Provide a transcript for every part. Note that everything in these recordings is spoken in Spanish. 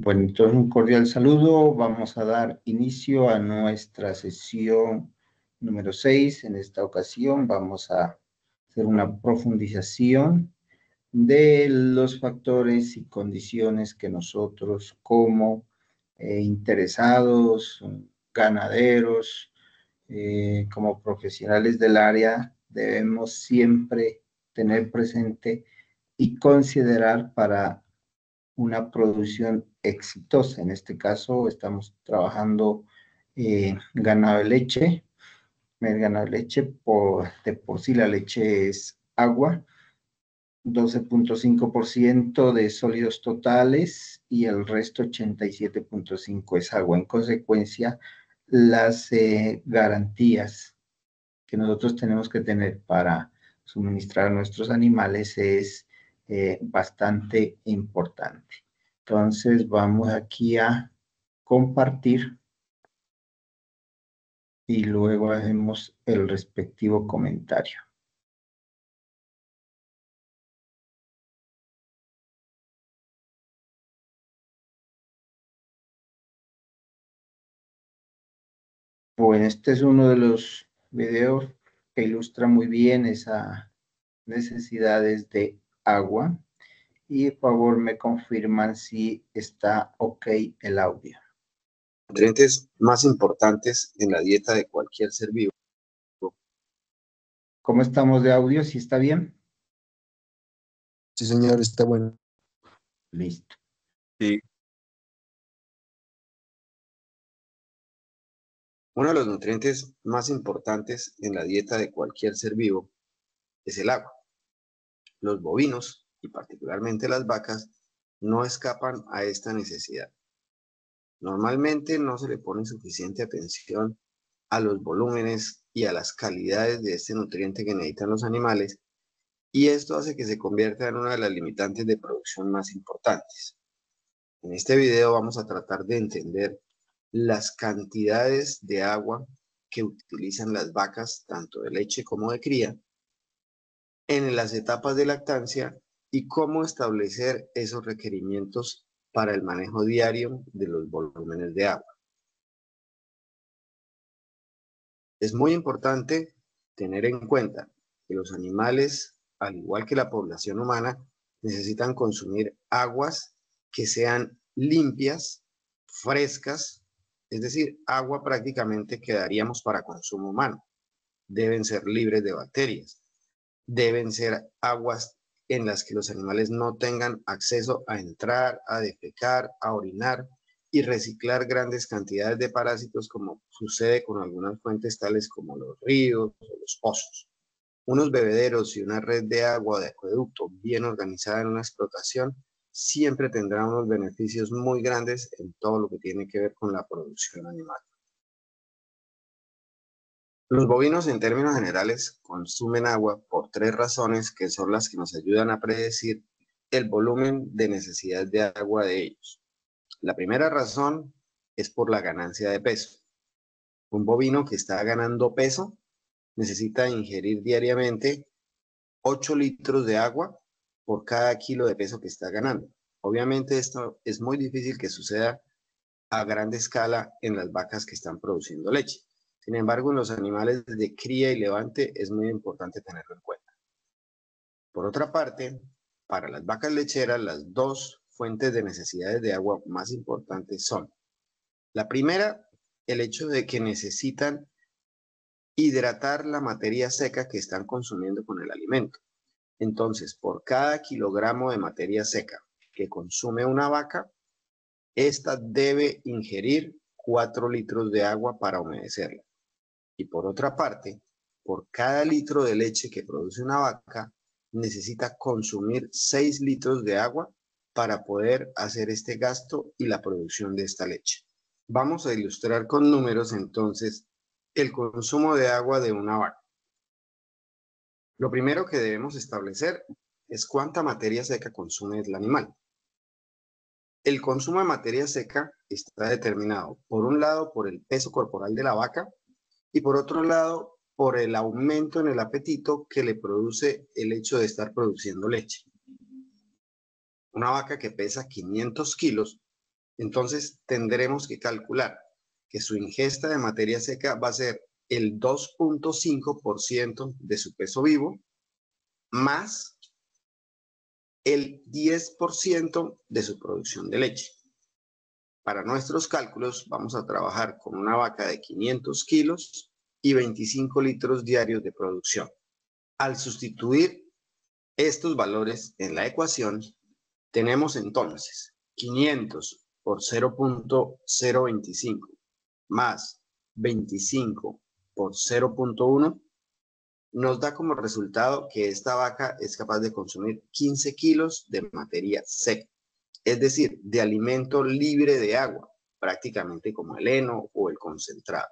Bueno, entonces un cordial saludo. Vamos a dar inicio a nuestra sesión número 6. En esta ocasión vamos a hacer una profundización de los factores y condiciones que nosotros como interesados, ganaderos, como profesionales del área, debemos siempre tener presente y considerar para una producción exitosa. En este caso estamos trabajando ganado de leche. El ganado de leche, de por sí la leche es agua, 12,5% de sólidos totales y el resto 87,5% es agua. En consecuencia, las garantías que nosotros tenemos que tener para suministrar a nuestros animales es bastante importante. Entonces vamos aquí a compartir y luego hacemos el respectivo comentario. Bueno, este es uno de los videos que ilustra muy bien esas necesidades de agua. Y por favor me confirman si está ok el audio. Nutrientes más importantes en la dieta de cualquier ser vivo. ¿Cómo estamos de audio? ¿Sí está bien? Sí, señor, está bueno. Listo. Sí. Uno de los nutrientes más importantes en la dieta de cualquier ser vivo es el agua. Los bovinos, y particularmente las vacas, no escapan a esta necesidad. Normalmente no se le pone suficiente atención a los volúmenes y a las calidades de este nutriente que necesitan los animales, y esto hace que se convierta en una de las limitantes de producción más importantes. En este video vamos a tratar de entender las cantidades de agua que utilizan las vacas, tanto de leche como de cría, en las etapas de lactancia y cómo establecer esos requerimientos para el manejo diario de los volúmenes de agua. Es muy importante tener en cuenta que los animales, al igual que la población humana, necesitan consumir aguas que sean limpias, frescas, es decir, agua prácticamente que daríamos para consumo humano. Deben ser libres de bacterias. Deben ser aguas en las que los animales no tengan acceso a entrar, a defecar, a orinar y reciclar grandes cantidades de parásitos, como sucede con algunas fuentes tales como los ríos o los pozos. Unos bebederos y una red de agua de acueducto bien organizada en una explotación siempre tendrá unos beneficios muy grandes en todo lo que tiene que ver con la producción animal. Los bovinos, en términos generales, consumen agua por tres razones que son las que nos ayudan a predecir el volumen de necesidad de agua de ellos. La primera razón es por la ganancia de peso. Un bovino que está ganando peso necesita ingerir diariamente 8 litros de agua por cada kilo de peso que está ganando. Obviamente esto es muy difícil que suceda a gran escala en las vacas que están produciendo leche. Sin embargo, en los animales de cría y levante es muy importante tenerlo en cuenta. Por otra parte, para las vacas lecheras, las dos fuentes de necesidades de agua más importantes son: la primera, el hecho de que necesitan hidratar la materia seca que están consumiendo con el alimento. Entonces, por cada kilogramo de materia seca que consume una vaca, esta debe ingerir 4 litros de agua para humedecerla. Y por otra parte, por cada litro de leche que produce una vaca, necesita consumir 6 litros de agua para poder hacer este gasto y la producción de esta leche. Vamos a ilustrar con números entonces el consumo de agua de una vaca. Lo primero que debemos establecer es cuánta materia seca consume el animal. El consumo de materia seca está determinado, por un lado, por el peso corporal de la vaca y por otro lado, por el aumento en el apetito que le produce el hecho de estar produciendo leche. Una vaca que pesa 500 kilos Entonces tendremos que calcular que su ingesta de materia seca va a ser el 2.5% de su peso vivo más el 10% de su producción de leche. Para nuestros cálculos vamos a trabajar con una vaca de 500 kilos y 25 litros diarios de producción. Al sustituir estos valores en la ecuación, tenemos entonces 500 por 0.025 más 25 por 0.1 nos da como resultado que esta vaca es capaz de consumir 15 kilos de materia seca, es decir, de alimento libre de agua, prácticamente como el heno o el concentrado.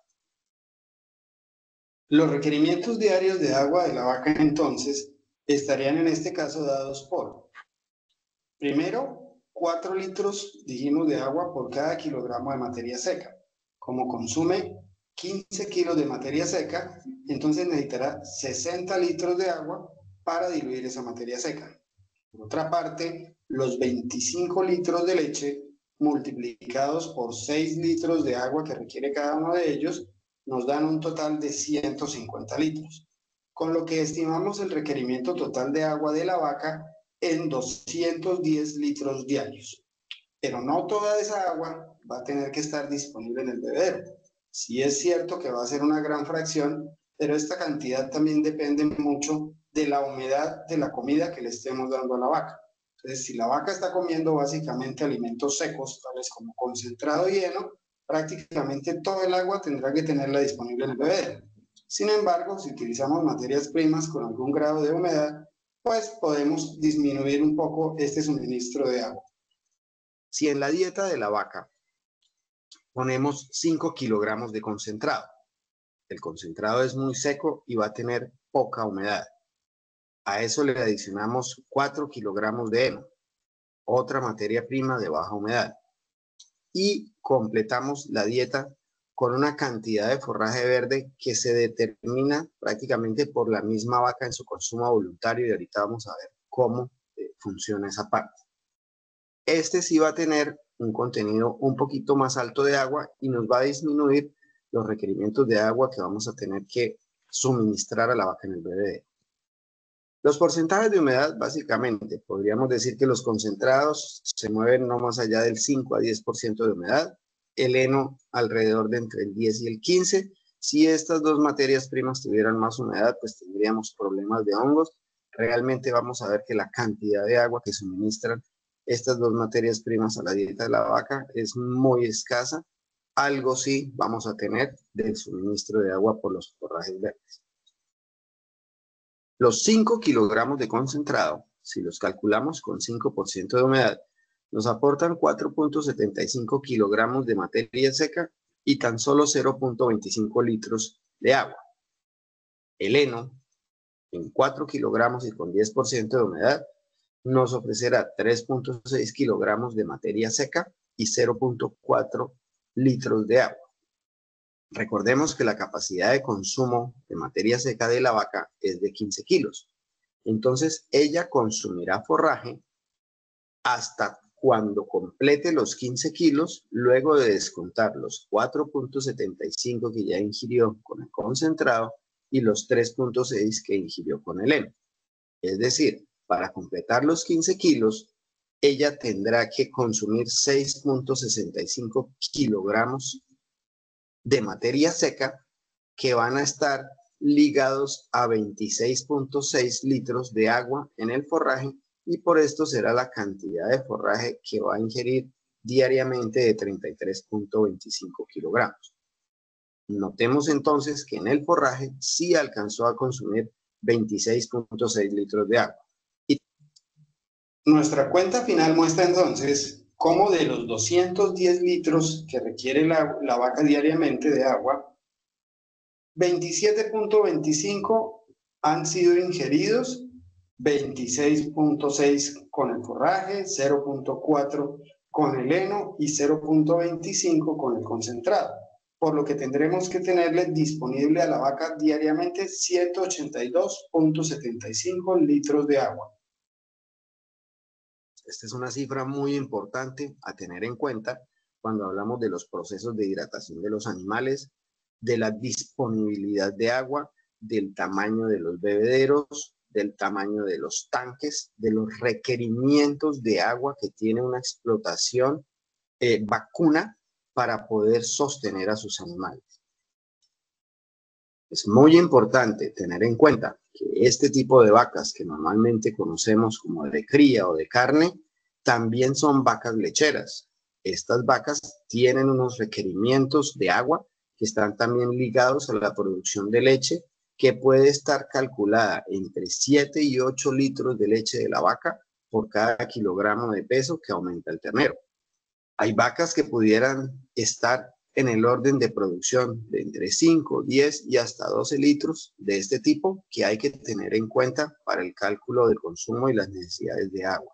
Los requerimientos diarios de agua de la vaca entonces estarían en este caso dados por, primero, 4 litros, dijimos, de agua por cada kilogramo de materia seca. Como consume 15 kilos de materia seca, entonces necesitará 60 litros de agua para diluir esa materia seca. Por otra parte, los 25 litros de leche multiplicados por 6 litros de agua que requiere cada uno de ellos nos dan un total de 150 litros, con lo que estimamos el requerimiento total de agua de la vaca en 210 litros diarios. Pero no toda esa agua va a tener que estar disponible en el bebedero. Sí es cierto que va a ser una gran fracción, pero esta cantidad también depende mucho de la humedad de la comida que le estemos dando a la vaca. Entonces, si la vaca está comiendo básicamente alimentos secos, tales como concentrado y heno, prácticamente todo el agua tendrá que tenerla disponible en el bebedero. Sin embargo, si utilizamos materias primas con algún grado de humedad, pues podemos disminuir un poco este suministro de agua. Si en la dieta de la vaca ponemos 5 kilogramos de concentrado, el concentrado es muy seco y va a tener poca humedad. A eso le adicionamos 4 kilogramos de heno, otra materia prima de baja humedad, y completamos la dieta con una cantidad de forraje verde que se determina prácticamente por la misma vaca en su consumo voluntario, y ahorita vamos a ver cómo funciona esa parte. Este sí va a tener un contenido un poquito más alto de agua y nos va a disminuir los requerimientos de agua que vamos a tener que suministrar a la vaca en el bebedero. Los porcentajes de humedad, básicamente, podríamos decir que los concentrados se mueven no más allá del 5 a 10% de humedad, el heno alrededor de entre el 10 y el 15. Si estas dos materias primas tuvieran más humedad, pues tendríamos problemas de hongos. Realmente vamos a ver que la cantidad de agua que suministran estas dos materias primas a la dieta de la vaca es muy escasa. Algo sí vamos a tener del suministro de agua por los forrajes verdes. Los 5 kilogramos de concentrado, si los calculamos con 5% de humedad, nos aportan 4.75 kilogramos de materia seca y tan solo 0.25 litros de agua. El heno, en 4 kilogramos y con 10% de humedad, nos ofrecerá 3.6 kilogramos de materia seca y 0.4 litros de agua. Recordemos que la capacidad de consumo de materia seca de la vaca es de 15 kilos. Entonces, ella consumirá forraje hasta cuando complete los 15 kilos, luego de descontar los 4.75 que ya ingirió con el concentrado y los 3.6 que ingirió con el heno. Es decir, para completar los 15 kilos, ella tendrá que consumir 6.65 kilogramos de materia seca que van a estar ligados a 26.6 litros de agua en el forraje, y por esto será la cantidad de forraje que va a ingerir diariamente de 33.25 kilogramos. Notemos entonces que en el forraje sí alcanzó a consumir 26.6 litros de agua. Nuestra cuenta final muestra entonces cómo de los 210 litros que requiere la vaca diariamente de agua, 27.25 han sido ingeridos, 26.6 con el forraje, 0.4 con el heno y 0.25 con el concentrado, por lo que tendremos que tenerle disponible a la vaca diariamente 182.75 litros de agua. Esta es una cifra muy importante a tener en cuenta cuando hablamos de los procesos de hidratación de los animales, de la disponibilidad de agua, del tamaño de los bebederos, del tamaño de los tanques, de los requerimientos de agua que tiene una explotación vacuna para poder sostener a sus animales. Es muy importante tener en cuenta que este tipo de vacas que normalmente conocemos como de cría o de carne, también son vacas lecheras. Estas vacas tienen unos requerimientos de agua que están también ligados a la producción de leche, que puede estar calculada entre 7 y 8 litros de leche de la vaca por cada kilogramo de peso que aumenta el ternero. Hay vacas que pudieran estar en el orden de producción de entre 5, 10 y hasta 12 litros de este tipo que hay que tener en cuenta para el cálculo del consumo y las necesidades de agua.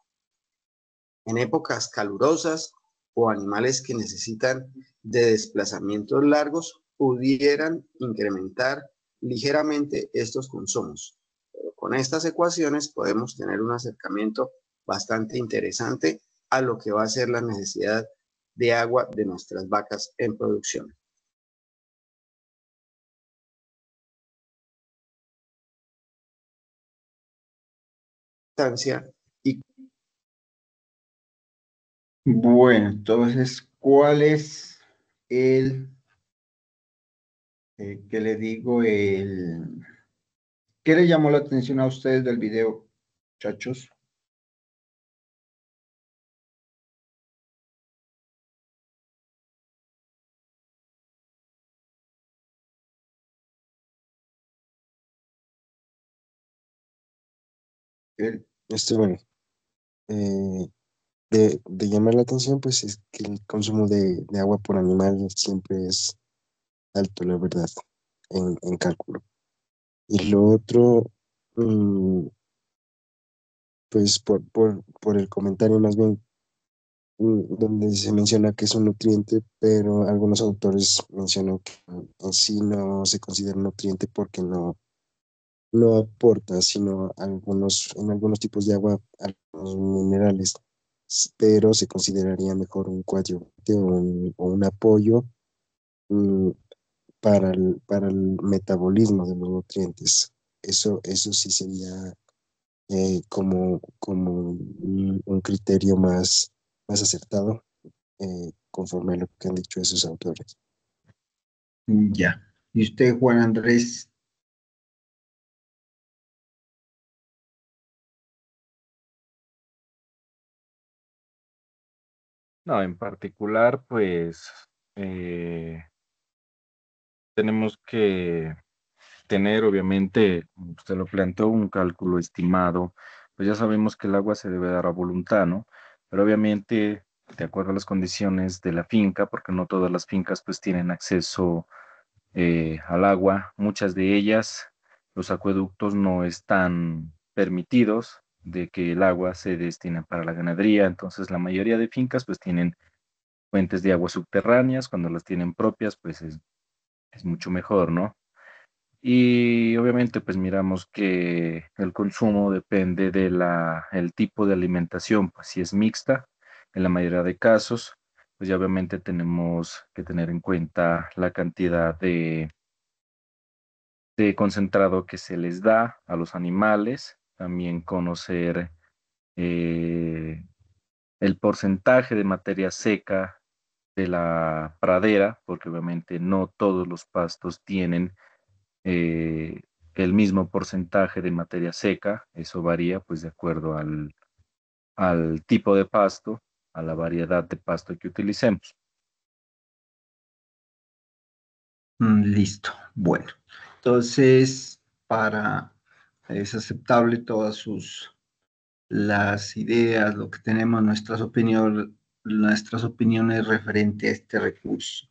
En épocas calurosas o animales que necesitan de desplazamientos largos pudieran incrementar ligeramente estos consumos. Pero con estas ecuaciones podemos tener un acercamiento bastante interesante a lo que va a ser la necesidad de agua de nuestras vacas en producción. Y Bueno, entonces, ¿cuál es el, qué le digo, qué le llamó la atención a ustedes del video, muchachos? El- Bueno, eh, de llamar la atención, pues es que el consumo de agua por animal siempre es alto, la verdad, en cálculo. Y lo otro, mm, pues por el comentario más bien, donde se menciona que es un nutriente, pero algunos autores mencionan que en sí no se considera un nutriente porque no aporta, sino en algunos tipos de agua, algunos minerales, pero se consideraría mejor un coadyuvante o un apoyo mm, para el metabolismo de los nutrientes. Eso sí sería como un criterio más acertado, conforme a lo que han dicho esos autores. Ya. ¿Y usted, Juan Andrés? No, en particular, pues eh, tenemos que tener, obviamente, usted lo planteó, un cálculo estimado, pues ya sabemos que el agua se debe dar a voluntad, ¿no? Pero obviamente, de acuerdo a las condiciones de la finca, porque no todas las fincas pues tienen acceso al agua, muchas de ellas, los acueductos no están permitidos de que el agua se destine para la ganadería, entonces la mayoría de fincas pues tienen fuentes de agua subterráneas, cuando las tienen propias pues es mucho mejor, ¿no? Y obviamente pues miramos que el consumo depende de el tipo de alimentación, pues si es mixta, en la mayoría de casos, pues ya obviamente tenemos que tener en cuenta la cantidad de concentrado que se les da a los animales, también conocer eh, el porcentaje de materia seca de la pradera, porque obviamente no todos los pastos tienen eh, el mismo porcentaje de materia seca, eso varía pues de acuerdo al tipo de pasto, a la variedad de pasto que utilicemos. Listo. Bueno, entonces, es aceptable todas las ideas, lo que tenemos, nuestras opiniones referente a este recurso.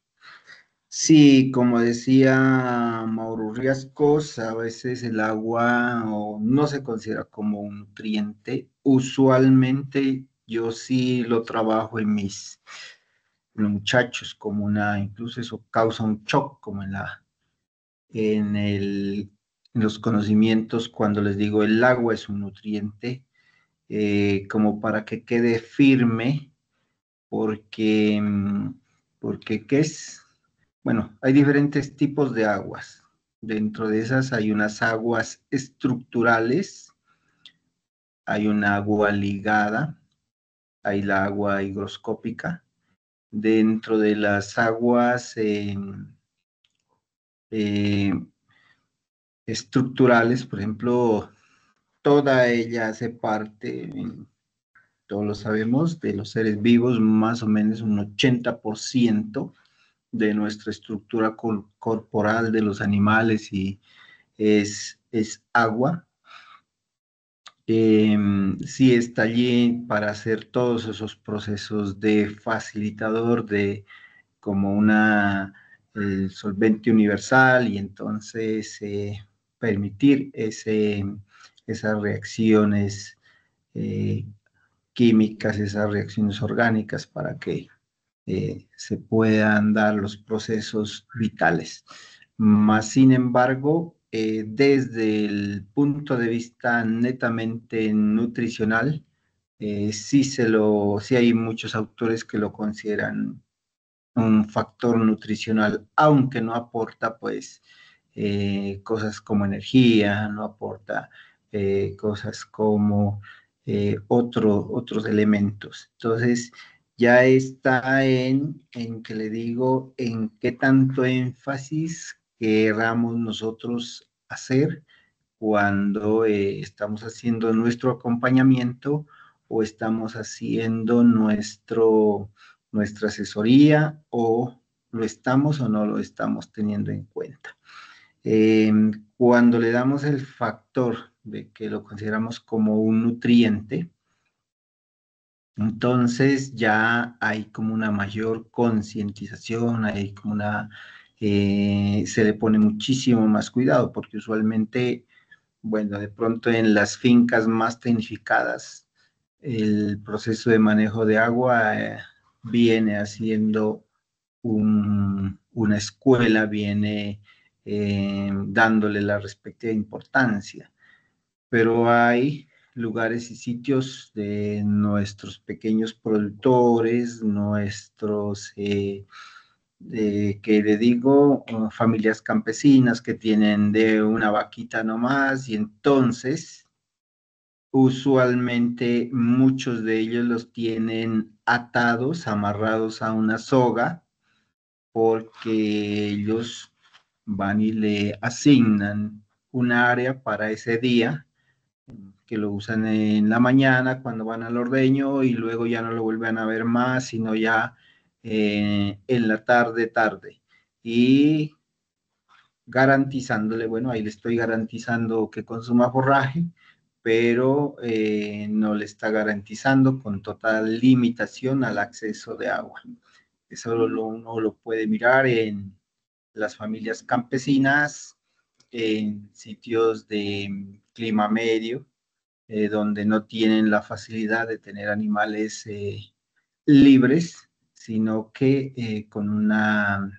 Sí, como decía Mauro Riascos, a veces el agua no se considera como un nutriente. Usualmente yo sí lo trabajo en los muchachos como incluso eso causa un shock como en en los conocimientos cuando les digo el agua es un nutriente, como para que quede firme, porque porque ¿qué es? Bueno, hay diferentes tipos de aguas. Dentro de esas hay unas aguas estructurales, hay una agua ligada, hay la agua higroscópica. Dentro de las aguas eh, estructurales, por ejemplo, toda ella hace parte, todos lo sabemos, de los seres vivos, más o menos un 80% de nuestra estructura corporal de los animales y es agua. Sí está allí para hacer todos esos procesos de facilitador, de como una solvente universal y entonces permitir esas reacciones eh, químicas, esas reacciones orgánicas para que se puedan dar los procesos vitales. Más sin embargo, desde el punto de vista netamente nutricional, sí hay muchos autores que lo consideran un factor nutricional, aunque no aporta pues cosas como energía, no aporta cosas como otros elementos. Entonces, ya está en que le digo, en qué tanto énfasis queramos nosotros hacer cuando estamos haciendo nuestro acompañamiento o estamos haciendo nuestra asesoría o lo estamos o no lo estamos teniendo en cuenta. Cuando le damos el factor de que lo consideramos como un nutriente, entonces ya hay como una mayor concientización, hay como se le pone muchísimo más cuidado, porque usualmente, bueno, de pronto en las fincas más tecnificadas, el proceso de manejo de agua viene haciendo una escuela, viene dándole la respectiva importancia, pero hay lugares y sitios de nuestros pequeños productores, que le digo, familias campesinas que tienen de una vaquita nomás, y entonces usualmente muchos de ellos los tienen atados, amarrados a una soga, porque ellos van y le asignan un área para ese día, que lo usan en la mañana cuando van al ordeño y luego ya no lo vuelven a ver más, sino ya en la tarde. Y garantizándole, bueno, ahí le estoy garantizando que consuma forraje, pero no le está garantizando con total limitación al acceso de agua. Eso uno lo puede mirar en las familias campesinas, en sitios de clima medio, donde no tienen la facilidad de tener animales libres, sino que con una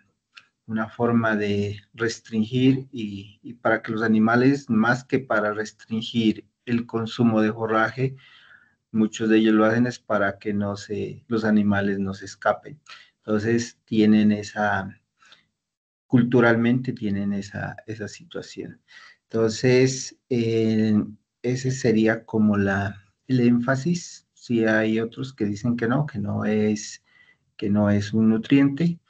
forma de restringir y para que los animales, más que para restringir el consumo de forraje, muchos de ellos lo hacen es para que los animales no se escapen. Entonces culturalmente tienen esa situación. Entonces, ese sería como el énfasis. Si hay otros que dicen que no es un nutriente,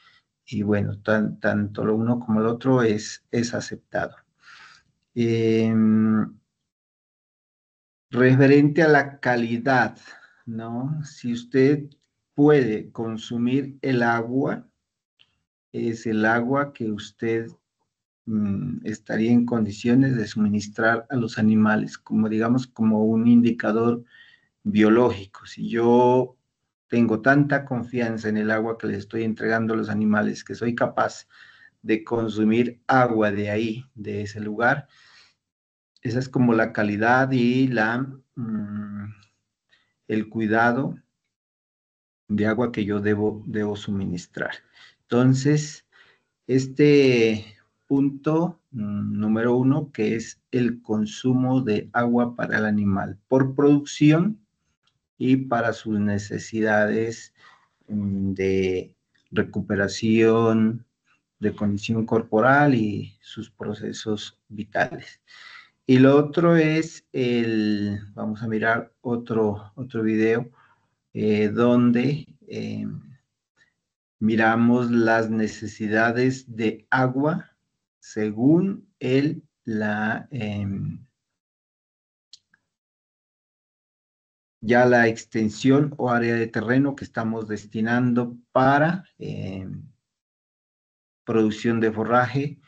y bueno, tanto lo uno como el otro es aceptado. Referente a la calidad, ¿no? Si usted puede consumir el agua, es el agua que usted estaría en condiciones de suministrar a los animales, como digamos, como un indicador biológico. Si yo tengo tanta confianza en el agua que les estoy entregando a los animales, que soy capaz de consumir agua de ahí, de ese lugar, esa es como la calidad y el cuidado de agua que yo debo suministrar. Entonces, este punto número 1, que es el consumo de agua para el animal por producción y para sus necesidades de recuperación de condición corporal y sus procesos vitales. Y lo otro es vamos a mirar otro video donde miramos las necesidades de agua según ya la extensión o área de terreno que estamos destinando para producción de forraje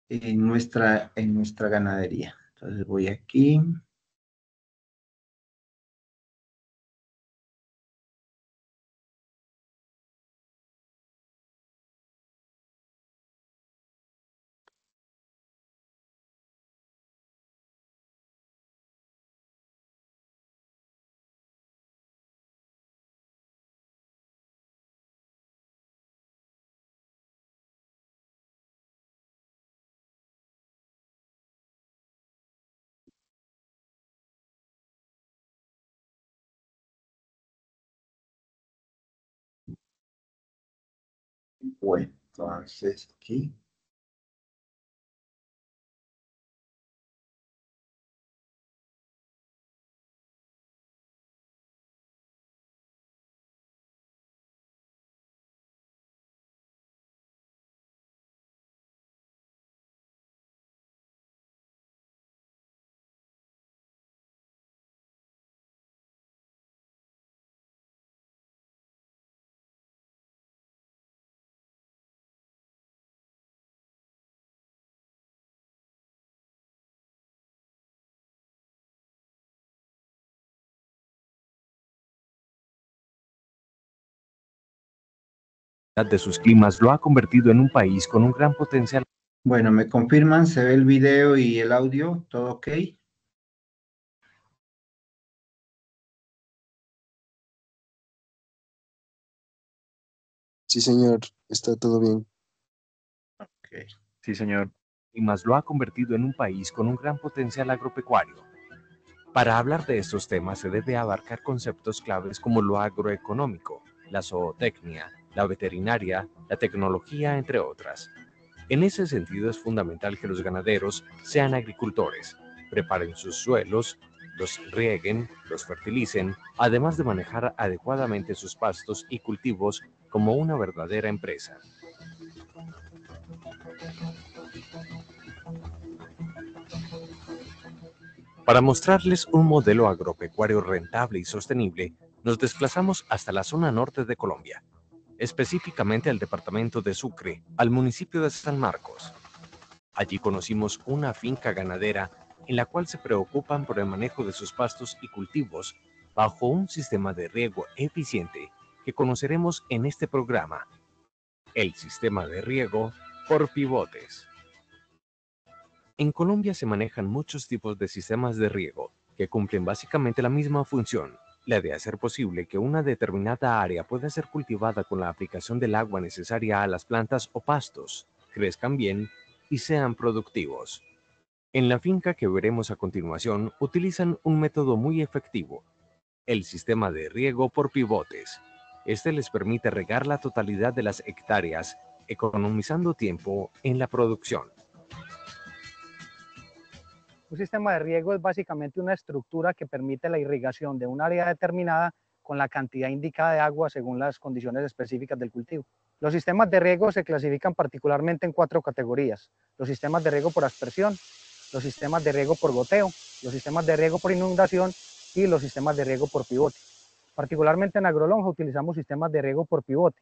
en nuestra ganadería. Entonces voy aquí. Bueno, entonces aquí. De sus climas lo ha convertido en un país con un gran potencial. Bueno, me confirman, se ve el video y el audio, ¿todo ok? Sí, señor, está todo bien. Okay. Sí, señor. Climas lo ha convertido en un país con un gran potencial agropecuario. Para hablar de estos temas se debe abarcar conceptos claves como lo agroeconómico, la zootecnia, la veterinaria, la tecnología, entre otras. En ese sentido es fundamental que los ganaderos sean agricultores, preparen sus suelos, los rieguen, los fertilicen, además de manejar adecuadamente sus pastos y cultivos como una verdadera empresa. Para mostrarles un modelo agropecuario rentable y sostenible, nos desplazamos hasta la zona norte de Colombia, específicamente al departamento de Sucre, al municipio de San Marcos. Allí conocimos una finca ganadera en la cual se preocupan por el manejo de sus pastos y cultivos bajo un sistema de riego eficiente que conoceremos en este programa, el sistema de riego por pivotes. En Colombia se manejan muchos tipos de sistemas de riego que cumplen básicamente la misma función, la de hacer posible que una determinada área pueda ser cultivada con la aplicación del agua necesaria a las plantas o pastos, crezcan bien y sean productivos. En la finca que veremos a continuación utilizan un método muy efectivo, el sistema de riego por pivotes. Este les permite regar la totalidad de las hectáreas, economizando tiempo en la producción. Un sistema de riego es básicamente una estructura que permite la irrigación de un área determinada con la cantidad indicada de agua según las condiciones específicas del cultivo. Los sistemas de riego se clasifican particularmente en 4 categorías: los sistemas de riego por aspersión, los sistemas de riego por goteo, los sistemas de riego por inundación y los sistemas de riego por pivote. Particularmente en agrolonja utilizamos sistemas de riego por pivote,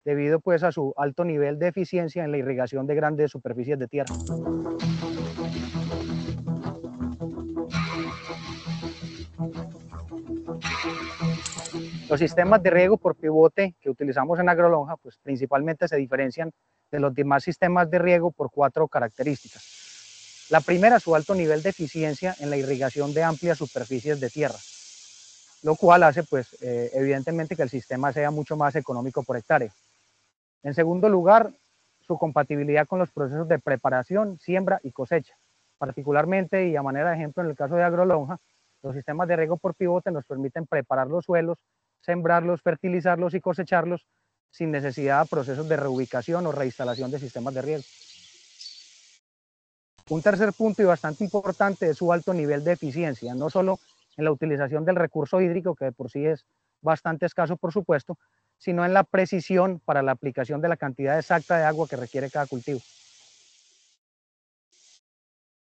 debido pues a su alto nivel de eficiencia en la irrigación de grandes superficies de tierra. Los sistemas de riego por pivote que utilizamos en agrolonja, pues principalmente se diferencian de los demás sistemas de riego por 4 características. La primera, su alto nivel de eficiencia en la irrigación de amplias superficies de tierra, lo cual hace pues evidentemente que el sistema sea mucho más económico por hectárea. En segundo lugar, su compatibilidad con los procesos de preparación, siembra y cosecha. Particularmente y a manera de ejemplo en el caso de agrolonja, los sistemas de riego por pivote nos permiten preparar los suelos, sembrarlos, fertilizarlos y cosecharlos sin necesidad de procesos de reubicación o reinstalación de sistemas de riego. Un tercer punto y bastante importante es su alto nivel de eficiencia, no solo en la utilización del recurso hídrico, que de por sí es bastante escaso, por supuesto, sino en la precisión para la aplicación de la cantidad exacta de agua que requiere cada cultivo.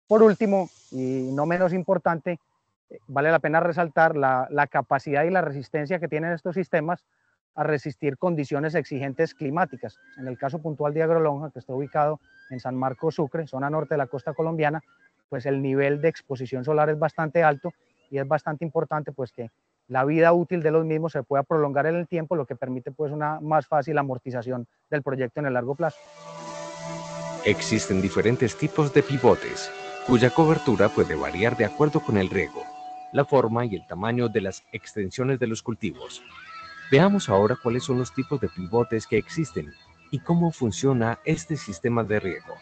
Por último, y no menos importante, vale la pena resaltar la capacidad y la resistencia que tienen estos sistemas a resistir condiciones exigentes climáticas. En el caso puntual de Agrolonja, que está ubicado en San Marcos, Sucre, zona norte de la costa colombiana, pues el nivel de exposición solar es bastante alto y es bastante importante pues que la vida útil de los mismos se pueda prolongar en el tiempo, lo que permite pues una más fácil amortización del proyecto en el largo plazo. Existen diferentes tipos de pivotes, cuya cobertura puede variar de acuerdo con el riego, la forma y el tamaño de las extensiones de los cultivos. Veamos ahora cuáles son los tipos de pivotes que existen y cómo funciona este sistema de riego.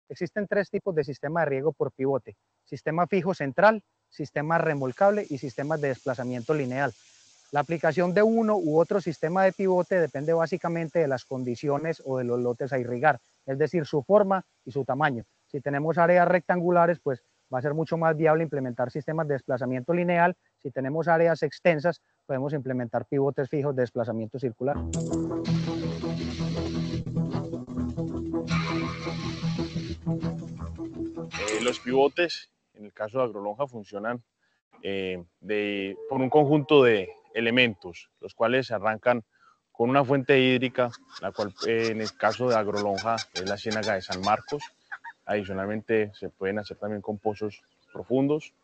Existen tres tipos de sistema de riego por pivote: sistema fijo central, sistema remolcable y sistemas de desplazamiento lineal. La aplicación de uno u otro sistema de pivote depende básicamente de las condiciones o de los lotes a irrigar, es decir, su forma y su tamaño. Si tenemos áreas rectangulares, pues va a ser mucho más viable implementar sistemas de desplazamiento lineal. Si tenemos áreas extensas, podemos implementar pivotes fijos de desplazamiento circular. Los pivotes, en el caso de Agrolonja, funcionan por un conjunto de elementos, los cuales arrancan con una fuente hídrica, la cual en el caso de Agrolonja es la Ciénaga de San Marcos. Adicionalmente se pueden hacer también con pozos profundos.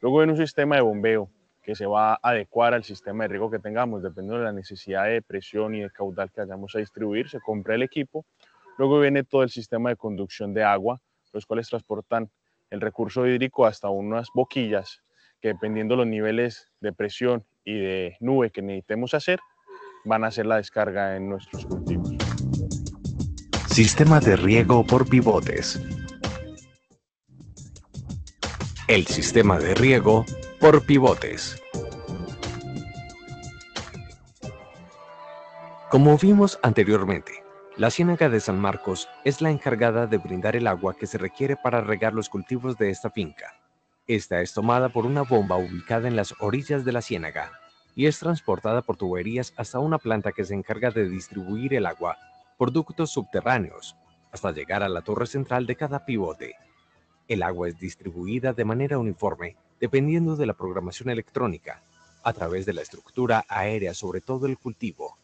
Luego viene un sistema de bombeo que se va a adecuar al sistema de riego que tengamos, dependiendo de la necesidad de presión y de caudal que vayamos a distribuir, se compra el equipo. Luego viene todo el sistema de conducción de agua, los cuales transportan el recurso hídrico hasta unas boquillas que, dependiendo de los niveles de presión y de nube que necesitemos hacer, van a hacer la descarga en nuestros cultivos. Sistema de riego por pivotes. El sistema de riego por pivotes. Como vimos anteriormente, la Ciénaga de San Marcos es la encargada de brindar el agua que se requiere para regar los cultivos de esta finca. Esta es tomada por una bomba ubicada en las orillas de la ciénaga y es transportada por tuberías hasta una planta que se encarga de distribuir el agua por ductos subterráneos hasta llegar a la torre central de cada pivote. El agua es distribuida de manera uniforme dependiendo de la programación electrónica a través de la estructura aérea sobre todo el cultivo.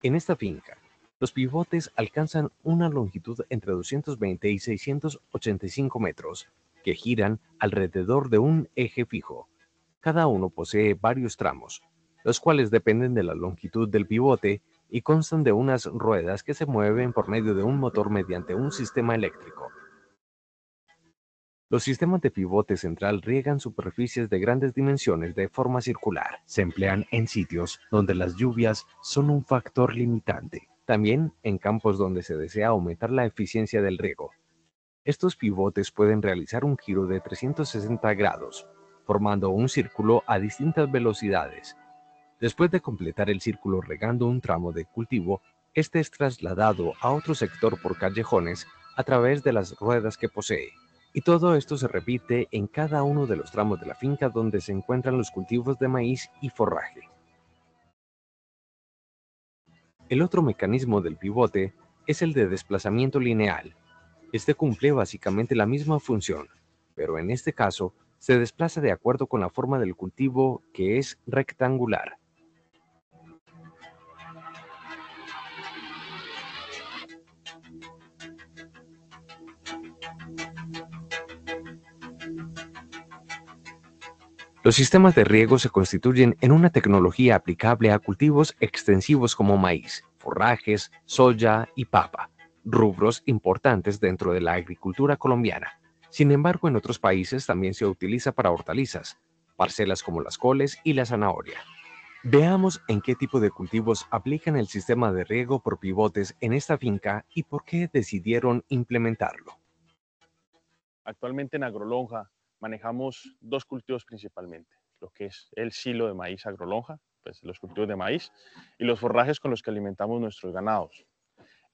En esta finca, los pivotes alcanzan una longitud entre 220 y 685 metros, que giran alrededor de un eje fijo. Cada uno posee varios tramos, los cuales dependen de la longitud del pivote y constan de unas ruedas que se mueven por medio de un motor mediante un sistema eléctrico. Los sistemas de pivote central riegan superficies de grandes dimensiones de forma circular. Se emplean en sitios donde las lluvias son un factor limitante. También en campos donde se desea aumentar la eficiencia del riego. Estos pivotes pueden realizar un giro de 360 grados, formando un círculo a distintas velocidades. Después de completar el círculo regando un tramo de cultivo, este es trasladado a otro sector por callejones a través de las ruedas que posee. Y todo esto se repite en cada uno de los tramos de la finca donde se encuentran los cultivos de maíz y forraje. El otro mecanismo del pivote es el de desplazamiento lineal. Este cumple básicamente la misma función, pero en este caso se desplaza de acuerdo con la forma del cultivo, que es rectangular. Los sistemas de riego se constituyen en una tecnología aplicable a cultivos extensivos como maíz, forrajes, soya y papa, rubros importantes dentro de la agricultura colombiana. Sin embargo, en otros países también se utiliza para hortalizas, parcelas como las coles y la zanahoria. Veamos en qué tipo de cultivos aplican el sistema de riego por pivotes en esta finca y por qué decidieron implementarlo. Actualmente en Agrolonja manejamos dos cultivos principalmente, lo que es el silo de maíz agrolonja, pues los cultivos de maíz, y los forrajes con los que alimentamos nuestros ganados.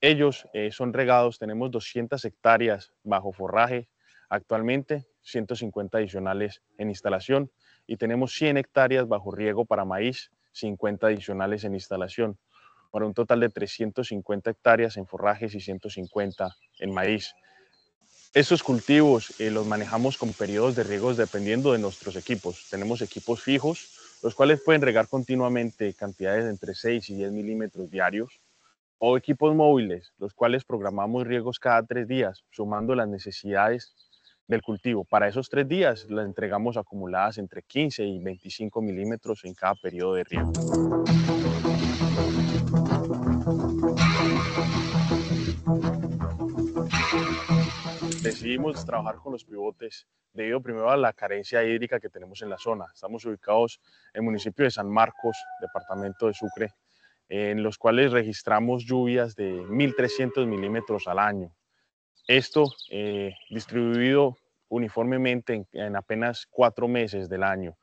Ellos son regados, tenemos 200 hectáreas bajo forraje actualmente, 150 adicionales en instalación, y tenemos 100 hectáreas bajo riego para maíz, 50 adicionales en instalación, para un total de 350 hectáreas en forrajes y 150 en maíz. Estos cultivos los manejamos con periodos de riegos dependiendo de nuestros equipos. Tenemos equipos fijos, los cuales pueden regar continuamente cantidades de entre 6 y 10 milímetros diarios, o equipos móviles, los cuales programamos riegos cada 3 días, sumando las necesidades del cultivo. Para esos 3 días las entregamos acumuladas entre 15 y 25 milímetros en cada periodo de riego. Decidimos trabajar con los pivotes debido primero a la carencia hídrica que tenemos en la zona. Estamos ubicados en el municipio de San Marcos, departamento de Sucre, en los cuales registramos lluvias de 1.300 milímetros al año. Esto distribuido uniformemente en apenas 4 meses del año.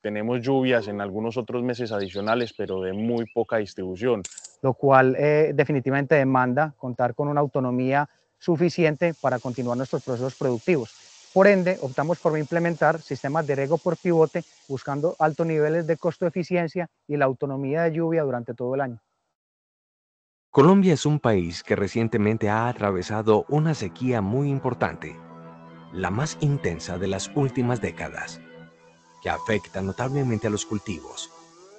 Tenemos lluvias en algunos otros meses adicionales, pero de muy poca distribución. Lo cual definitivamente demanda contar con una autonomía suficiente para continuar nuestros procesos productivos. Por ende, optamos por implementar sistemas de riego por pivote, buscando altos niveles de costo-eficiencia y la autonomía de lluvia durante todo el año. Colombia es un país que recientemente ha atravesado una sequía muy importante, la más intensa de las últimas décadas, que afecta notablemente a los cultivos.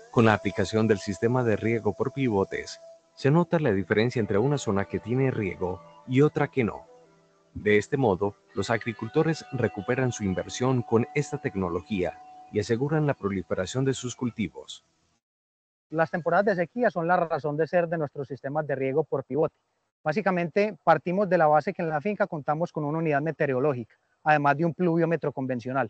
Con la aplicación del sistema de riego por pivotes, se nota la diferencia entre una zona que tiene riego y otra que no. De este modo, los agricultores recuperan su inversión con esta tecnología y aseguran la proliferación de sus cultivos. Las temporadas de sequía son la razón de ser de nuestros sistemas de riego por pivote. Básicamente partimos de la base que en la finca contamos con una unidad meteorológica, además de un pluviómetro convencional.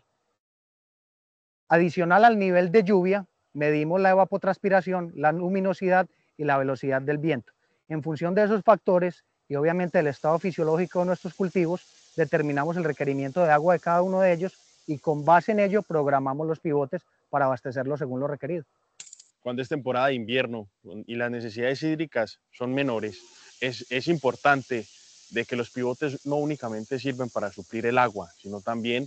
Adicional al nivel de lluvia, medimos la evapotranspiración, la luminosidad y la velocidad del viento. En función de esos factores y obviamente del estado fisiológico de nuestros cultivos, determinamos el requerimiento de agua de cada uno de ellos y con base en ello programamos los pivotes para abastecerlos según lo requerido. Cuando es temporada de invierno y las necesidades hídricas son menores, es importante de que los pivotes no únicamente sirven para suplir el agua, sino también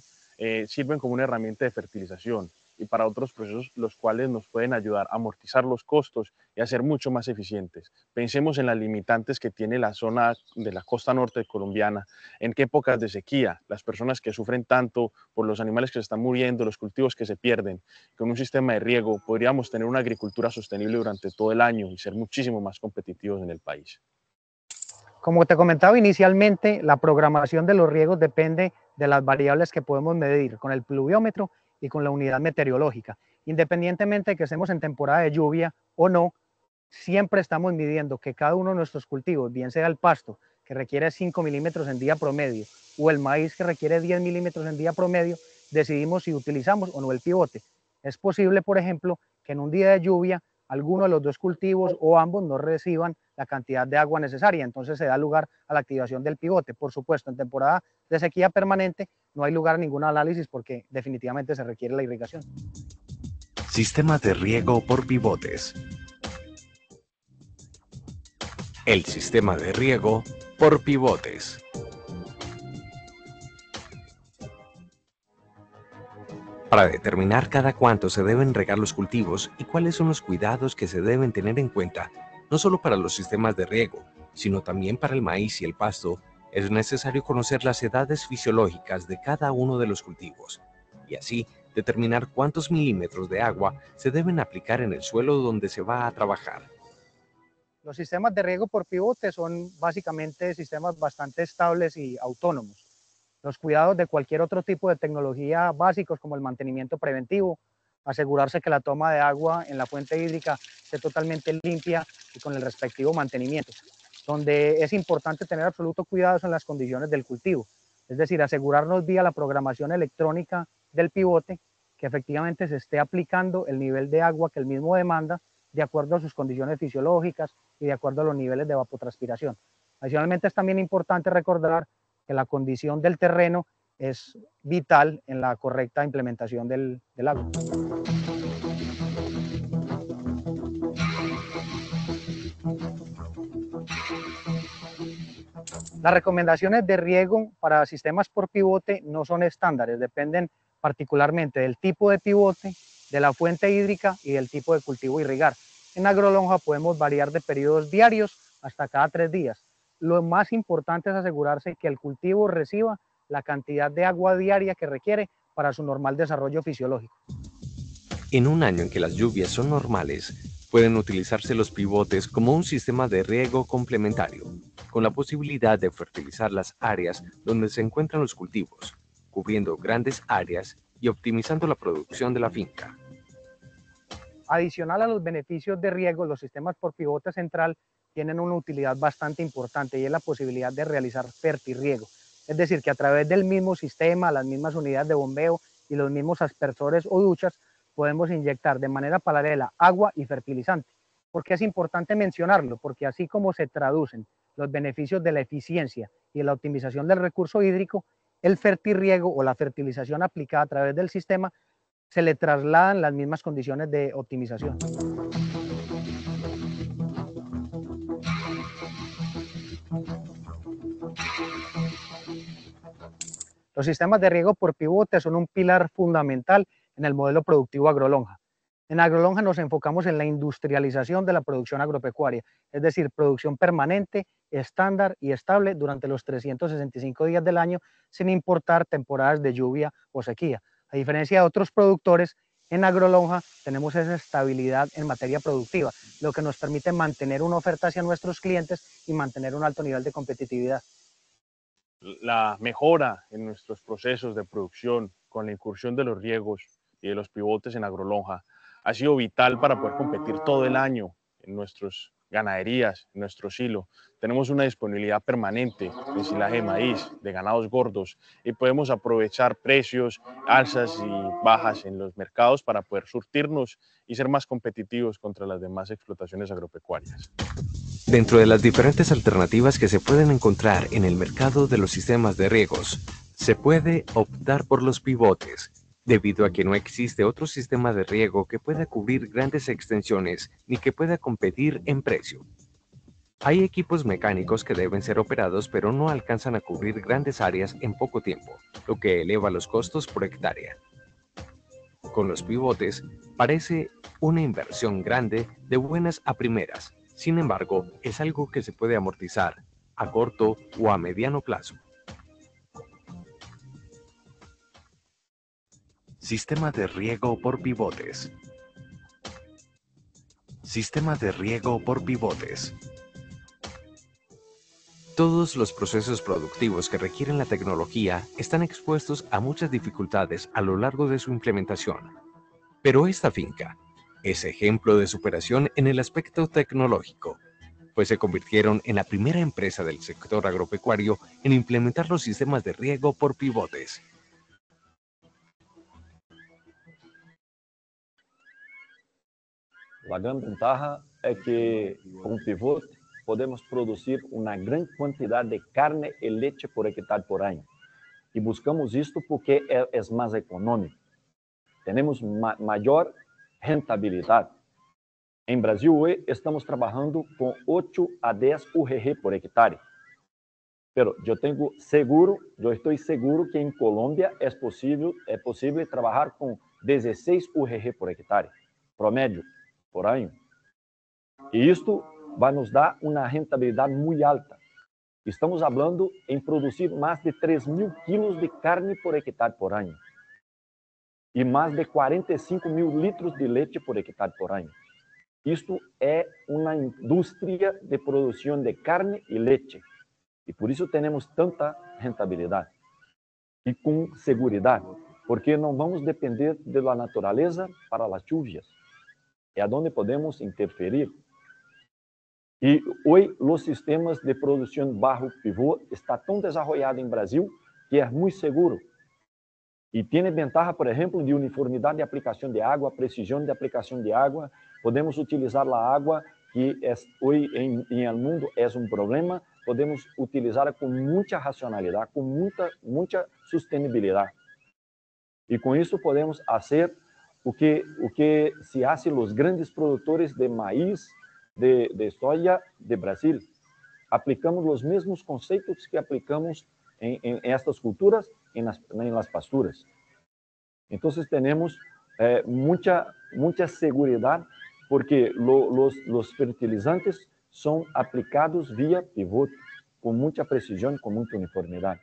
sirven como una herramienta de fertilización y para otros procesos los cuales nos pueden ayudar a amortizar los costos y a ser mucho más eficientes. Pensemos en las limitantes que tiene la zona de la costa norte colombiana, en qué épocas de sequía, las personas que sufren tanto por los animales que se están muriendo, los cultivos que se pierden. Con un sistema de riego podríamos tener una agricultura sostenible durante todo el año y ser muchísimo más competitivos en el país. Como te comentaba inicialmente, la programación de los riegos depende de las variables que podemos medir con el pluviómetro y con la unidad meteorológica. Independientemente de que estemos en temporada de lluvia o no, siempre estamos midiendo que cada uno de nuestros cultivos, bien sea el pasto, que requiere 5 milímetros en día promedio, o el maíz, que requiere 10 milímetros en día promedio, decidimos si utilizamos o no el pivote. Es posible, por ejemplo, que en un día de lluvia alguno de los dos cultivos o ambos no reciban la cantidad de agua necesaria, entonces se da lugar a la activación del pivote. Por supuesto, en temporada de sequía permanente no hay lugar a ningún análisis porque definitivamente se requiere la irrigación. Sistema de riego por pivotes. El sistema de riego por pivotes. Para determinar cada cuánto se deben regar los cultivos y cuáles son los cuidados que se deben tener en cuenta, no solo para los sistemas de riego, sino también para el maíz y el pasto, es necesario conocer las edades fisiológicas de cada uno de los cultivos, y así determinar cuántos milímetros de agua se deben aplicar en el suelo donde se va a trabajar. Los sistemas de riego por pivote son básicamente sistemas bastante estables y autónomos. Los cuidados de cualquier otro tipo de tecnología básicos como el mantenimiento preventivo, asegurarse que la toma de agua en la fuente hídrica esté totalmente limpia y con el respectivo mantenimiento. Donde es importante tener absoluto cuidado son las condiciones del cultivo, es decir, asegurarnos vía la programación electrónica del pivote que efectivamente se esté aplicando el nivel de agua que el mismo demanda de acuerdo a sus condiciones fisiológicas y de acuerdo a los niveles de evapotranspiración. Adicionalmente es también importante recordar que la condición del terreno es vital en la correcta implementación del agua. Las recomendaciones de riego para sistemas por pivote no son estándares, dependen particularmente del tipo de pivote, de la fuente hídrica y del tipo de cultivo a irrigar. En agrolonja podemos variar de periodos diarios hasta cada 3 días. Lo más importante es asegurarse que el cultivo reciba la cantidad de agua diaria que requiere para su normal desarrollo fisiológico. En un año en que las lluvias son normales, pueden utilizarse los pivotes como un sistema de riego complementario, con la posibilidad de fertilizar las áreas donde se encuentran los cultivos, cubriendo grandes áreas y optimizando la producción de la finca. Adicional a los beneficios de riego, los sistemas por pivote central tienen una utilidad bastante importante y es la posibilidad de realizar fertirriego. Es decir, que a través del mismo sistema, las mismas unidades de bombeo y los mismos aspersores o duchas, podemos inyectar de manera paralela agua y fertilizante. ¿Por qué es importante mencionarlo? Porque así como se traducen los beneficios de la eficiencia y de la optimización del recurso hídrico, el fertirriego o la fertilización aplicada a través del sistema se le trasladan las mismas condiciones de optimización. Los sistemas de riego por pivote son un pilar fundamental en el modelo productivo agrolonja. En agrolonja nos enfocamos en la industrialización de la producción agropecuaria, es decir, producción permanente, estándar y estable durante los 365 días del año, sin importar temporadas de lluvia o sequía. A diferencia de otros productores, en agrolonja tenemos esa estabilidad en materia productiva, lo que nos permite mantener una oferta hacia nuestros clientes y mantener un alto nivel de competitividad. La mejora en nuestros procesos de producción con la incursión de los riegos y de los pivotes en agrolonja ha sido vital para poder competir todo el año en nuestras ganaderías, en nuestro silo. Tenemos una disponibilidad permanente de silaje de maíz, de ganados gordos, y podemos aprovechar precios, alzas y bajas en los mercados para poder surtirnos y ser más competitivos contra las demás explotaciones agropecuarias. Dentro de las diferentes alternativas que se pueden encontrar en el mercado de los sistemas de riegos, se puede optar por los pivotes, debido a que no existe otro sistema de riego que pueda cubrir grandes extensiones ni que pueda competir en precio. Hay equipos mecánicos que deben ser operados pero no alcanzan a cubrir grandes áreas en poco tiempo, lo que eleva los costos por hectárea. Con los pivotes, parece una inversión grande de buenas a primeras. Sin embargo, es algo que se puede amortizar a corto o a mediano plazo. Sistema de riego por pivotes. Sistema de riego por pivotes. Todos los procesos productivos que requieren la tecnología están expuestos a muchas dificultades a lo largo de su implementación. Pero esta finca es ejemplo de superación en el aspecto tecnológico, pues se convirtieron en la primera empresa del sector agropecuario en implementar los sistemas de riego por pivotes. La gran ventaja es que con pivote podemos producir una gran cantidad de carne y leche por hectárea por año. Y buscamos esto porque es más económico. Tenemos mayor rentabilidad. En Brasil hoy estamos trabajando con 8 a 10 UGG por hectárea. Pero yo estoy seguro que en Colombia es posible trabajar con 16 UGG por hectárea, promedio, por año. Y esto va a nos dar una rentabilidad muy alta. Estamos hablando en producir más de 3.000 kilos de carne por hectárea por año. E mais de 45.000 litros de leite por hectare por ano. Isto é uma indústria de produção de carne e leite. E por isso temos tanta rentabilidade. E com segurança, porque não vamos depender da natureza para as chuvas. É onde podemos interferir. E hoje, os sistemas de produção bajo pivô estão tão desenvolvidos em Brasil que é muito seguro. E tem ventaja, por exemplo, de uniformidade de aplicação de água, precisão de aplicação de água. Podemos utilizar a água que hoje em el mundo é um problema, podemos utilizarla con mucha racionalidad, con mucha sostenibilidad. Y con eso podemos hacer o que se hace los grandes productores de maíz, de soya de Brasil. Aplicamos los mismos conceptos que aplicamos en estas culturas en las pasturas. Entonces tenemos mucha seguridad porque los fertilizantes son aplicados vía pivot con mucha precisión, con mucha uniformidad.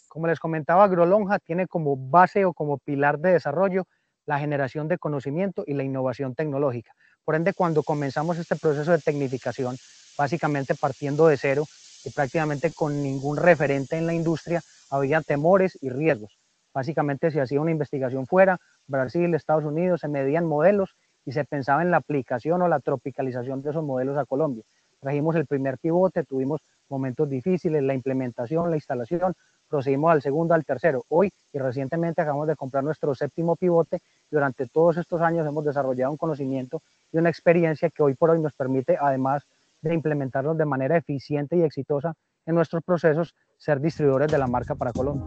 Como les comentaba, Agrolonja tiene como base o como pilar de desarrollo la generación de conocimiento y la innovación tecnológica. Por ende, cuando comenzamos este proceso de tecnificación, básicamente partiendo de cero y prácticamente con ningún referente en la industria, había temores y riesgos. Básicamente se hacía una investigación fuera, Brasil, Estados Unidos, se medían modelos y se pensaba en la aplicación o la tropicalización de esos modelos a Colombia. Trajimos el primer pivote, tuvimos momentos difíciles, la implementación, la instalación, procedimos al segundo, al tercero. Hoy y recientemente acabamos de comprar nuestro séptimo pivote y durante todos estos años hemos desarrollado un conocimiento y una experiencia que hoy por hoy nos permite, además de implementarlos de manera eficiente y exitosa en nuestros procesos, ser distribuidores de la marca para Colombia.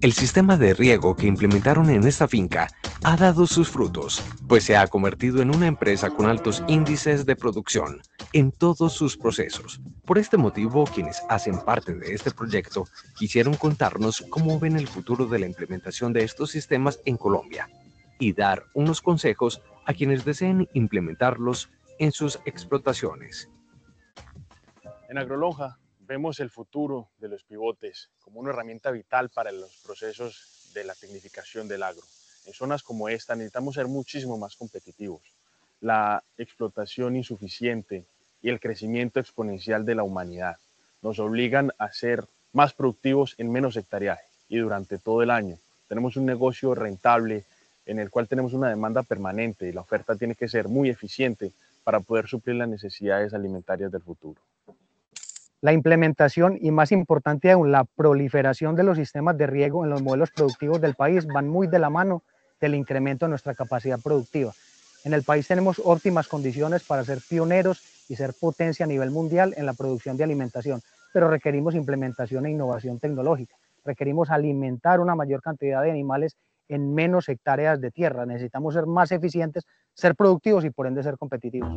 El sistema de riego que implementaron en esta finca ha dado sus frutos, pues se ha convertido en una empresa con altos índices de producción en todos sus procesos. Por este motivo, quienes hacen parte de este proyecto quisieron contarnos cómo ven el futuro de la implementación de estos sistemas en Colombia y dar unos consejos a quienes deseen implementarlos en sus explotaciones. En Agrolonja vemos el futuro de los pivotes como una herramienta vital para los procesos de la tecnificación del agro. En zonas como esta necesitamos ser muchísimo más competitivos. La explotación insuficiente y el crecimiento exponencial de la humanidad nos obligan a ser más productivos en menos hectareaje y durante todo el año. Tenemos un negocio rentable en el cual tenemos una demanda permanente y la oferta tiene que ser muy eficiente para poder suplir las necesidades alimentarias del futuro. La implementación y, más importante aún, la proliferación de los sistemas de riego en los modelos productivos del país van muy de la mano del incremento de nuestra capacidad productiva. En el país tenemos óptimas condiciones para ser pioneros y ser potencia a nivel mundial en la producción de alimentación, pero requerimos implementación e innovación tecnológica. Requerimos alimentar una mayor cantidad de animales en menos hectáreas de tierra. Necesitamos ser más eficientes, ser productivos y por ende ser competitivos.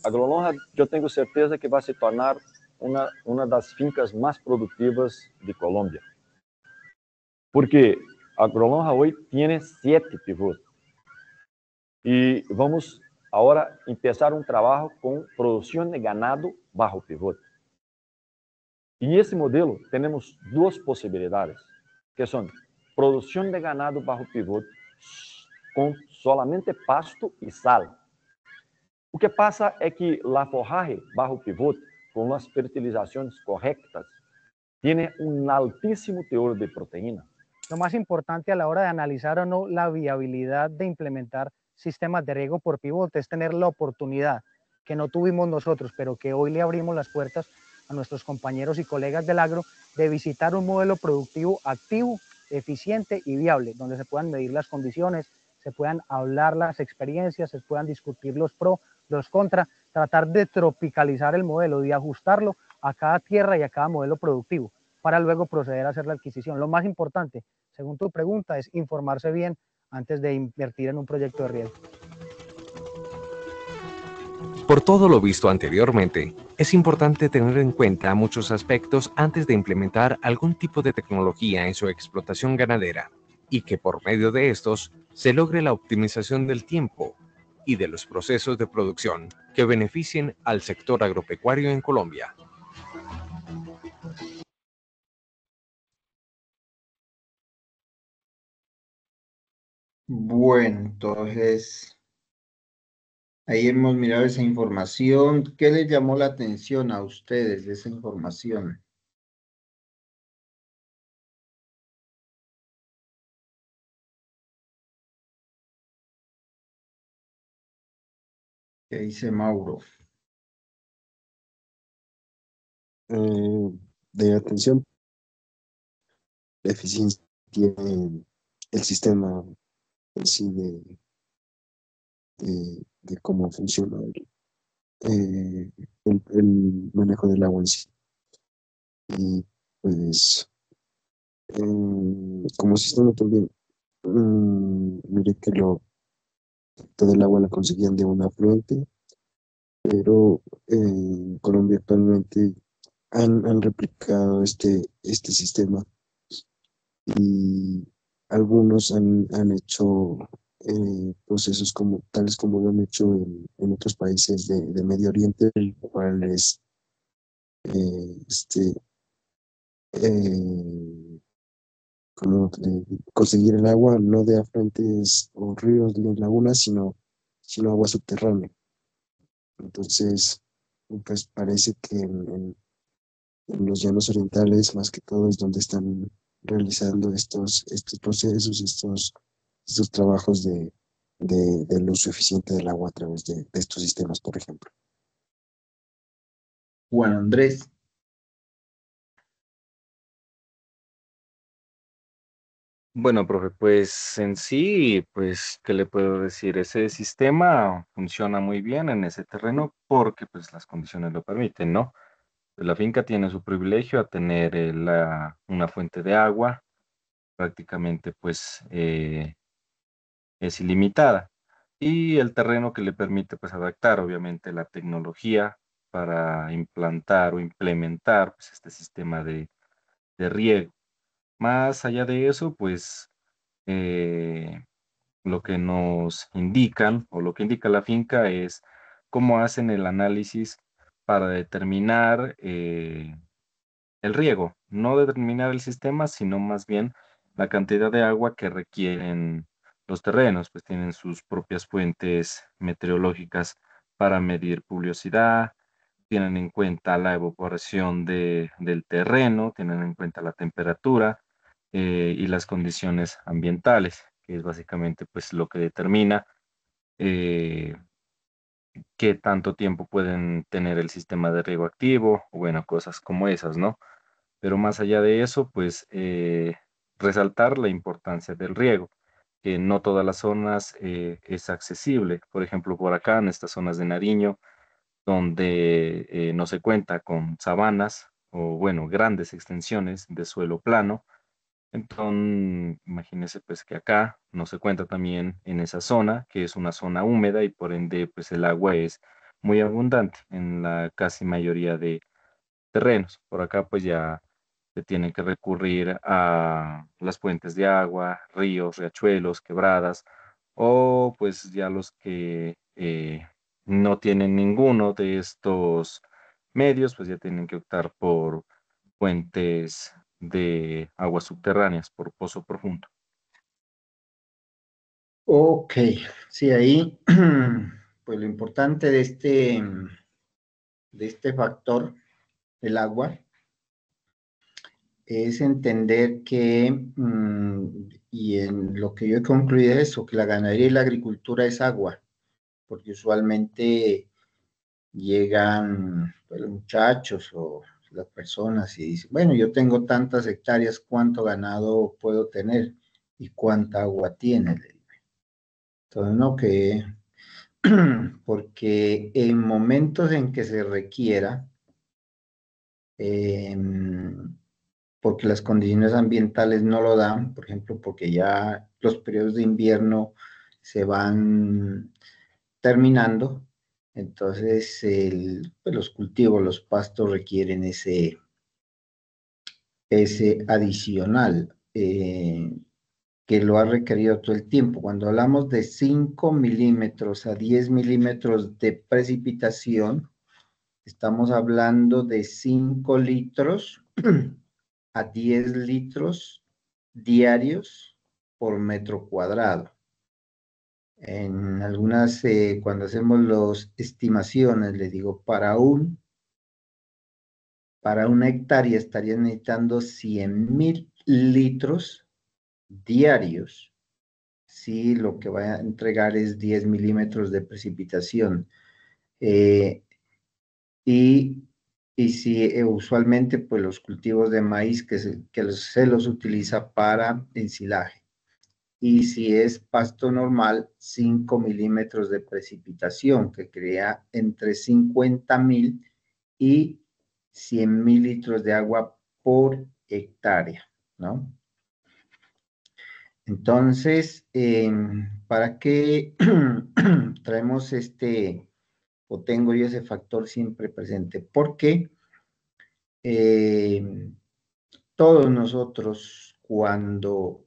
Agrolonja, eu tenho certeza que vai se tornar uma das fincas mais produtivas de Colômbia. Porque a Agrolonja hoje tem 7 pivotes. E vamos agora começar um trabalho com produção de ganado bajo pivote. E nesse modelo temos duas possibilidades, que são produção de ganado bajo pivote com solamente pasto e sal. O que pasa é que a forragem bajo pivote, com as fertilizações corretas, tem altíssimo teor de proteína. Lo más importante a la hora de analizar o no la viabilidad de implementar sistemas de riego por pivote es tener la oportunidad que no tuvimos nosotros, pero que hoy le abrimos las puertas a nuestros compañeros y colegas del agro, de visitar un modelo productivo activo, eficiente y viable, donde se puedan medir las condiciones, se puedan hablar las experiencias, se puedan discutir los pros, los contra, tratar de tropicalizar el modelo, de ajustarlo a cada tierra y a cada modelo productivo, para luego proceder a hacer la adquisición. Lo más importante, según tu pregunta, es informarse bien antes de invertir en un proyecto de riego. Por todo lo visto anteriormente, es importante tener en cuenta muchos aspectos antes de implementar algún tipo de tecnología en su explotación ganadera, y que por medio de estos se logre la optimización del tiempo y de los procesos de producción que beneficien al sector agropecuario en Colombia. Bueno, entonces ahí hemos mirado esa información. ¿Qué les llamó la atención a ustedes de esa información? ¿Qué dice Mauro? De atención, la eficiencia tiene el sistema en sí de cómo funciona el manejo del agua en sí. Y pues como sistema también, mire que todo el agua la conseguían de un afluente, pero en Colombia actualmente han replicado este sistema y algunos han hecho procesos como, tales como lo han hecho en otros países de Medio Oriente, el cual es este, eh, como conseguir el agua no de afluentes o ríos ni lagunas, sino agua subterránea. Entonces, pues parece que en los llanos orientales, más que todo, es donde están realizando estos procesos, estos trabajos del uso eficiente del agua a través de estos sistemas, por ejemplo. Juan Andrés. Bueno, profe, pues en sí, pues, ¿qué le puedo decir? Ese sistema funciona muy bien en ese terreno porque pues las condiciones lo permiten, ¿no? Pues, la finca tiene su privilegio a tener una fuente de agua, prácticamente pues es ilimitada. Y el terreno que le permite pues adaptar obviamente la tecnología para implantar o implementar pues, este sistema de riego. Más allá de eso, pues eh, lo que nos indican o lo que indica la finca es cómo hacen el análisis para determinar el riego, no determinar el sistema, sino más bien la cantidad de agua que requieren los terrenos, pues tienen sus propias fuentes meteorológicas para medir pluviosidad, tienen en cuenta la evaporación del terreno, tienen en cuenta la temperatura y las condiciones ambientales, que es básicamente pues lo que determina eh, qué tanto tiempo pueden tener el sistema de riego activo, o bueno, cosas como esas, ¿no? Pero más allá de eso, pues resaltar la importancia del riego, que no todas las zonas es accesible. Por ejemplo, por acá, en estas zonas de Nariño, donde no se cuenta con sabanas o, bueno, grandes extensiones de suelo plano. Entonces, imagínese pues que acá no se cuenta también en esa zona, que es una zona húmeda y por ende pues el agua es muy abundante en la casi mayoría de terrenos. Por acá pues ya se tiene que recurrir a las fuentes de agua, ríos, riachuelos, quebradas, o pues ya los que no tienen ninguno de estos medios, pues ya tienen que optar por fuentes de aguas subterráneas, por pozo profundo. Ok, sí, ahí, pues lo importante de este factor, el agua, es entender que, y en lo que yo he concluido es eso, que la ganadería y la agricultura es agua, porque usualmente llegan pues, los muchachos o las personas y dicen, bueno, yo tengo tantas hectáreas, ¿cuánto ganado puedo tener? ¿Y cuánta agua tiene? Entonces, no, que porque en momentos en que se requiera, eh, porque las condiciones ambientales no lo dan, por ejemplo, porque ya los periodos de invierno se van terminando, entonces pues los cultivos, los pastos requieren ese adicional que lo ha requerido todo el tiempo. Cuando hablamos de 5 milímetros a 10 milímetros de precipitación, estamos hablando de 5 litros a 10 litros diarios por metro cuadrado. En algunas, cuando hacemos las estimaciones, les digo, para una hectárea estarían necesitando 100.000 litros diarios si lo que va a entregar es 10 milímetros de precipitación. Eh, y, y si usualmente pues los cultivos de maíz que se los utiliza para ensilaje. y si es pasto normal, 5 milímetros de precipitación, que crea entre 50.000 y 100.000 litros de agua por hectárea, ¿no? Entonces, ¿para qué traemos o tengo yo ese factor siempre presente? Porque todos nosotros, cuando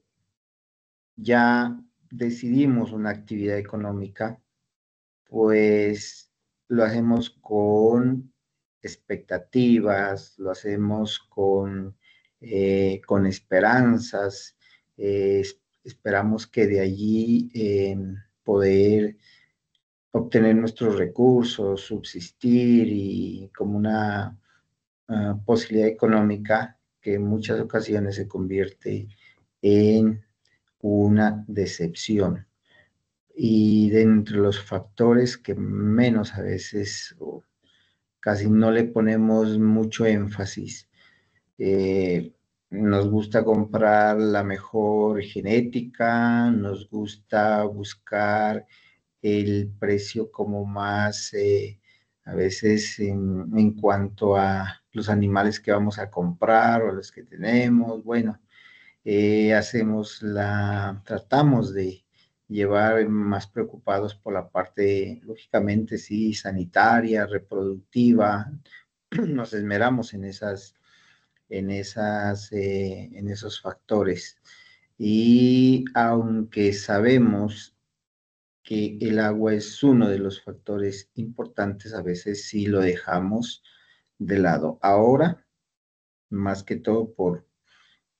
ya decidimos una actividad económica, pues lo hacemos con expectativas, lo hacemos con esperanzas, esperamos que de allí poder obtener nuestros recursos, subsistir y como una posibilidad económica que en muchas ocasiones se convierte en una decepción. Y de entre los factores que menos a veces o casi no le ponemos mucho énfasis, nos gusta comprar la mejor genética, nos gusta buscar el precio como más, a veces en cuanto a los animales que vamos a comprar o los que tenemos, bueno, tratamos de llevar más preocupados por la parte, lógicamente, sí, sanitaria, reproductiva, nos esmeramos en esos factores. Y aunque sabemos que el agua es uno de los factores importantes, a veces sí lo dejamos de lado. Ahora, más que todo por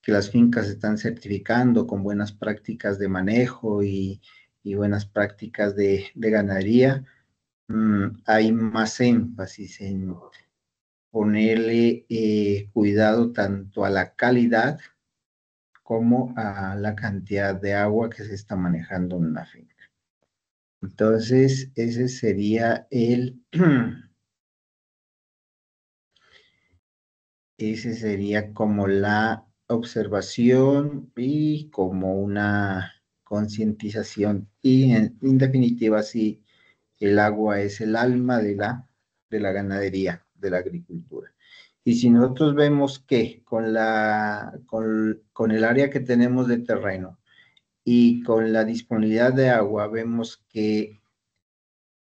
que las fincas se están certificando con buenas prácticas de manejo y buenas prácticas de ganadería, hay más énfasis en ponerle cuidado tanto a la calidad como a la cantidad de agua que se está manejando en una finca. Entonces, ese sería ese sería como la observación y como una concientización. Y en definitiva, sí, el agua es el alma de la ganadería, de la agricultura. Y si nosotros vemos que con el área que tenemos de terreno y con la disponibilidad de agua, vemos que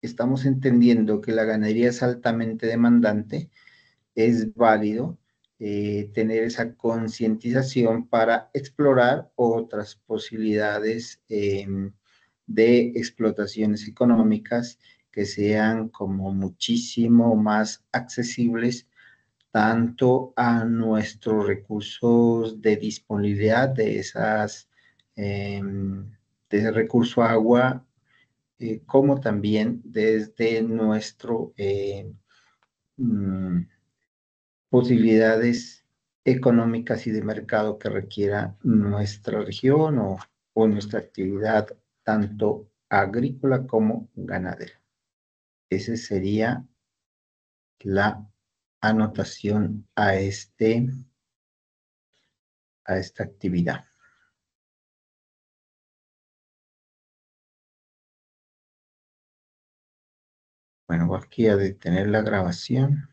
estamos entendiendo que la ganadería es altamente demandante, es válido tener esa concientización para explorar otras posibilidades de explotaciones económicas que sean como muchísimo más accesibles tanto a nuestros recursos de disponibilidad de ese recurso agua, como también desde nuestro posibilidades económicas y de mercado que requiera nuestra región o nuestra actividad, tanto agrícola como ganadera. Esa sería la anotación a esta actividad. Bueno, voy aquí a detener la grabación.